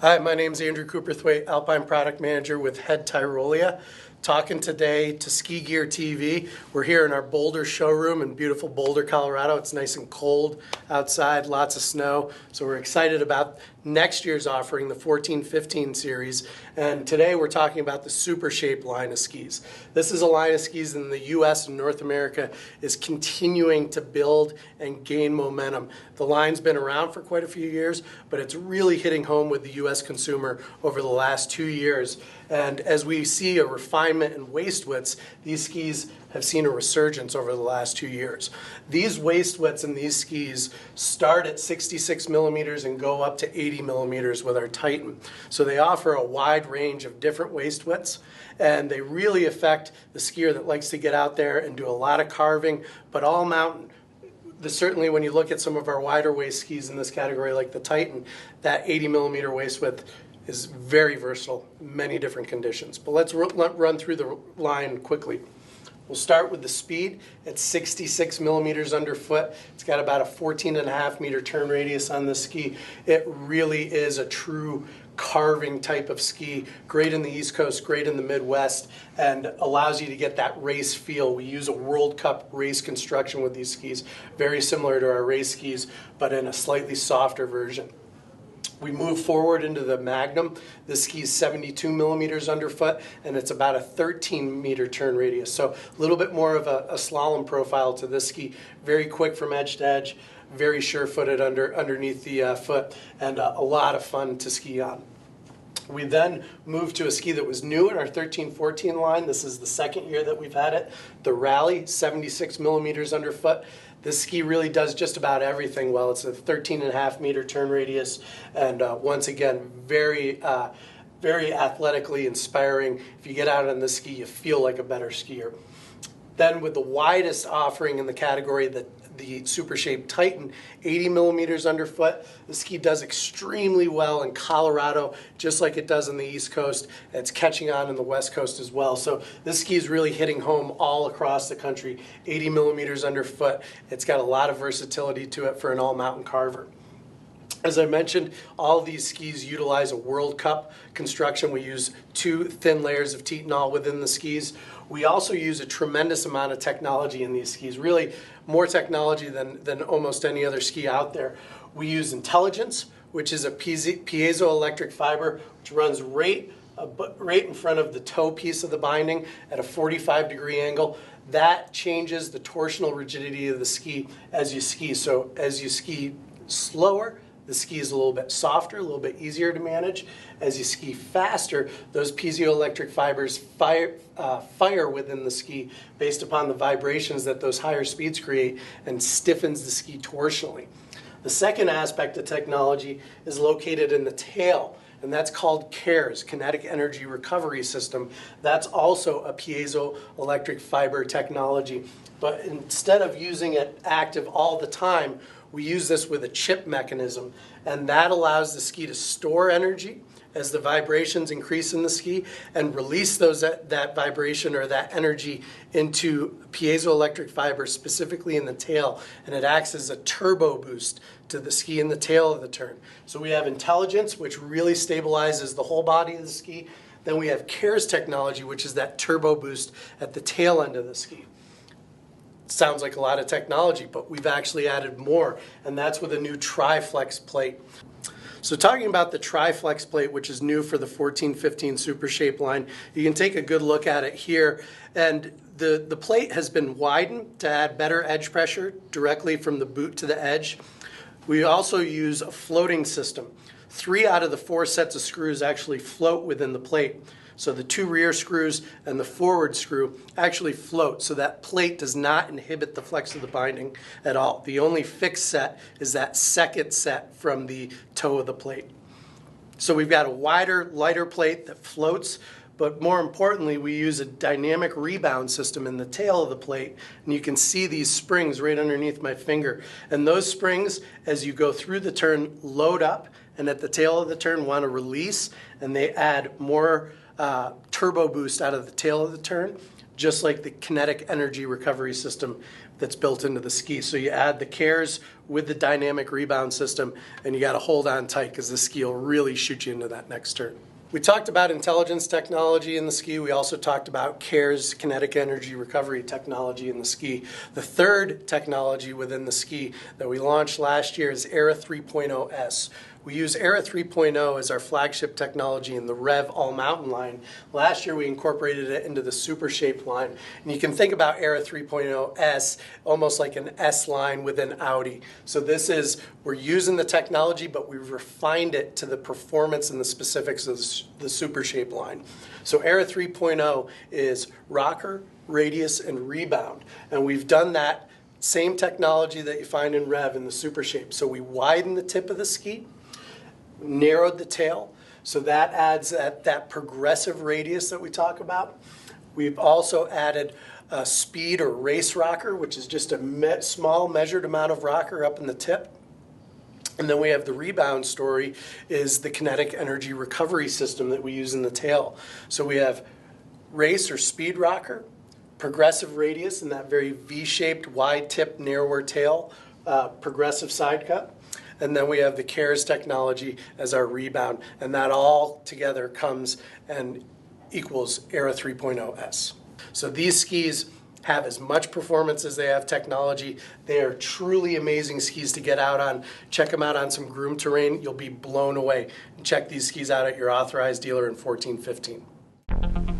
Hi, my name is Andrew Couperthwait, Alpine Product Manager with Head Tyrolia. Talking today to Ski Gear TV. We're here in our Boulder showroom in beautiful Boulder, Colorado. It's nice and cold outside, lots of snow. So we're excited about next year's offering, the 14-15 series. And today we're talking about the SUPERSHAPE line of skis. This is a line of skis in the US and North America is continuing to build and gain momentum. The line's been around for quite a few years, but it's really hitting home with the US consumer over the last 2 years. And as we see a refinement in waist widths, these skis have seen a resurgence over the last 2 years. These waist widths in these skis start at 66 millimeters and go up to 80 millimeters with our Titan. So they offer a wide range of different waist widths, and they really affect the skier that likes to get out there and do a lot of carving, but all mountain. Certainly when you look at some of our wider waist skis in this category like the Titan, that 80 millimeter waist width is very versatile in many different conditions. But let's run through the line quickly. We'll start with the speed at 66 millimeters underfoot. It's got about a 14.5 meter turn radius on this ski. It really is a true carving type of ski, great in the East Coast, great in the Midwest, and allows you to get that race feel. We use a World Cup race construction with these skis, very similar to our race skis, but in a slightly softer version. We move forward into the Magnum. This ski is 72 millimeters underfoot, and it's about a 13 meter turn radius. So a little bit more of a slalom profile to this ski. Very quick from edge to edge, very sure-footed underneath the foot, and a lot of fun to ski on. We then moved to a ski that was new in our 13-14 line. This is the second year that we've had it. The Rally, 76 millimeters underfoot. This ski really does just about everything well. It's a 13.5 meter turn radius, and once again, very athletically inspiring. If you get out on this ski, you feel like a better skier. Then with the widest offering in the category, the SUPERSHAPE Titan, 80 millimeters underfoot. The ski does extremely well in Colorado, just like it does on the East Coast. It's catching on in the West Coast as well. So this ski is really hitting home all across the country, 80 millimeters underfoot. It's got a lot of versatility to it for an all-mountain carver. As I mentioned, all of these skis utilize a World Cup construction. We use 2 thin layers of Titanol within the skis. We also use a tremendous amount of technology in these skis, really more technology than almost any other ski out there. We use intelligence, which is a piezoelectric fiber, which runs right in front of the toe piece of the binding at a 45-degree angle. That changes the torsional rigidity of the ski as you ski. So as you ski slower, the ski is a little bit softer, a little bit easier to manage. As you ski faster, those piezoelectric fibers fire within the ski based upon the vibrations that those higher speeds create and stiffens the ski torsionally. The second aspect of technology is located in the tail, and that's called KERS, Kinetic Energy Recovery System. That's also a piezoelectric fiber technology, but instead of using it active all the time, we use this with a chip mechanism, and that allows the ski to store energy as the vibrations increase in the ski and release that vibration or that energy into piezoelectric fiber, specifically in the tail, and it acts as a turbo boost to the ski in the tail of the turn. So we have intelligence, which really stabilizes the whole body of the ski. Then we have KERS technology, which is that turbo boost at the tail end of the ski. Sounds like a lot of technology, but we've actually added more, and that's with a new TriFlex plate. So talking about the TriFlex plate, which is new for the 14-15 SUPERSHAPE line, you can take a good look at it here, and the plate has been widened to add better edge pressure directly from the boot to the edge. We also use a floating system. 3 out of the 4 sets of screws actually float within the plate. So the 2 rear screws and the forward screw actually float, so that plate does not inhibit the flex of the binding at all. The only fixed set is that second set from the toe of the plate. So we've got a wider, lighter plate that floats, but more importantly, we use a dynamic rebound system in the tail of the plate, and you can see these springs right underneath my finger. And those springs, as you go through the turn, load up, and at the tail of the turn want to release, and they add more turbo boost out of the tail of the turn, just like the kinetic energy recovery system that's built into the ski. So you add the KERS with the dynamic rebound system, and you got to hold on tight because the ski will really shoot you into that next turn. We talked about intelligence technology in the ski. We also talked about KERS, kinetic energy recovery technology in the ski. The third technology within the ski that we launched last year is Aero 3.0S. We use Aero 3.0 as our flagship technology in the Rev all-mountain line. Last year we incorporated it into the SUPERSHAPE line. And you can think about Aero 3.0S almost like an S line within Audi. So this is, we're using the technology, but we've refined it to the performance and the specifics of the SUPERSHAPE line. So Aero 3.0 is rocker, radius, and rebound. And we've done that same technology that you find in Rev in the SUPERSHAPE. So we widen the tip of the ski, narrowed the tail, so that adds that progressive radius that we talk about. We've also added a speed or race rocker, which is just a small measured amount of rocker up in the tip. And then we have the rebound story, is the kinetic energy recovery system that we use in the tail. So we have race or speed rocker, progressive radius, and that very V-shaped, wide tip, narrower tail, progressive side cut. And then we have the KERS technology as our rebound. And that all together comes and equals Aero 3.0S. So these skis have as much performance as they have technology. They are truly amazing skis to get out on. Check them out on some groomed terrain. You'll be blown away. Check these skis out at your authorized dealer in 1415.